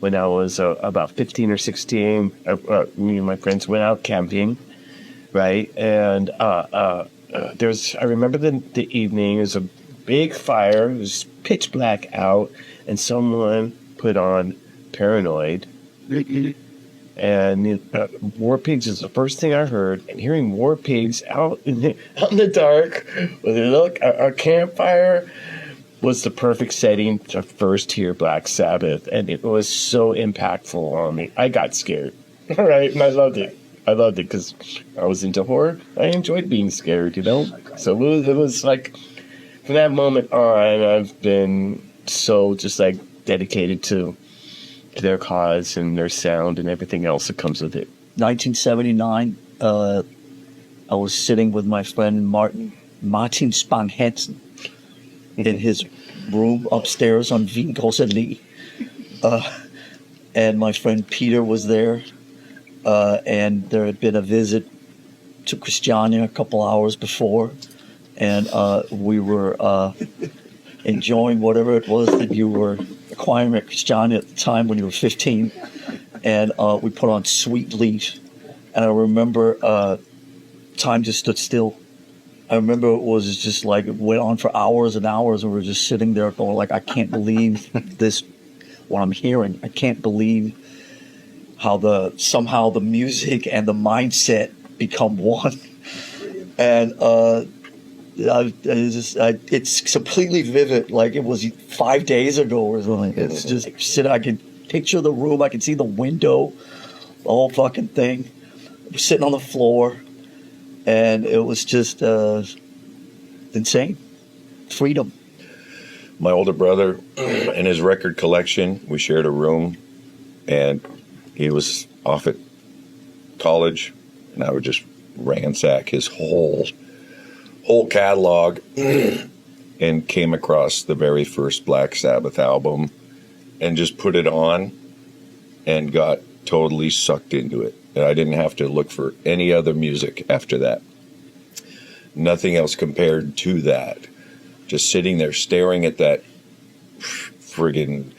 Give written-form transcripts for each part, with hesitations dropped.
when I was about 15 or 16. Me and my friends went out camping, right? And I remember the evening. It was a big fire. It was pitch black out, and someone put on Paranoid. And War Pigs is the first thing I heard. And hearing War Pigs out in the dark with a campfire was the perfect setting to first hear Black Sabbath. And it was so impactful on me. I got scared. All right. And I loved it. I loved it because I was into horror. I enjoyed being scared, So it was like, from that moment on, I've been so just like dedicated to their cause and their sound and everything else that comes with it. 1979, I was sitting with my friend Martin Spang-Hensen in his room upstairs on Wiengrosse. And my friend Peter was there, and there had been a visit to Christiania a couple hours before, and we were enjoying whatever it was that you were acquiring at Christiania at the time when you were 15, and we put on Sweet Leaf, and I remember time just stood still. I remember it was just like it went on for hours and hours, and we were just sitting there going like, I can't believe this, what I'm hearing. I can't believe how somehow the music and the mindset become one. And it's completely vivid, like it was 5 days ago or something. It's just I can picture the room, I can see the window, the whole fucking thing. We're sitting on the floor, and it was just insane. Freedom. My older brother and his record collection, we shared a room, and he was off at college, and I would just ransack his whole catalog and came across the very first Black Sabbath album and just put it on and got totally sucked into it. And I didn't have to look for any other music after that. Nothing else compared to that. Just sitting there staring at that friggin'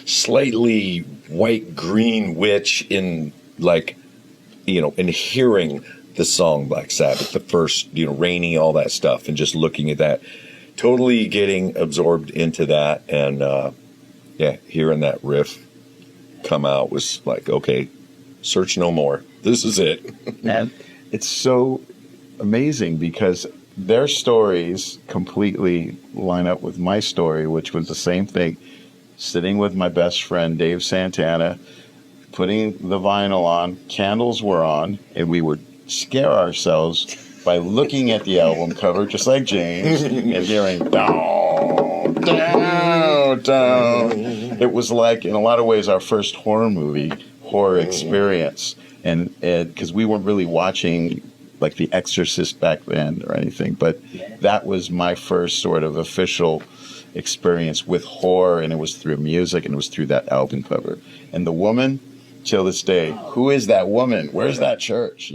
slightly white-green witch in and hearing the song Black Sabbath, the first, Rainy, all that stuff, and just looking at that, totally getting absorbed into that, and hearing that riff come out was like, okay, search no more. This is it. And it's so amazing because their stories completely line up with my story, which was the same thing. Sitting with my best friend, Dave Santana, putting the vinyl on, candles were on, and we would scare ourselves by looking at the album cover, just like James, and hearing down, down, down. It was like, in a lot of ways, our first horror experience. And because we weren't really watching like The Exorcist back then or anything, but that was my first sort of official experience with horror, and it was through music, and it was through that album cover. And the woman, till this day, who is that woman? Where's that church?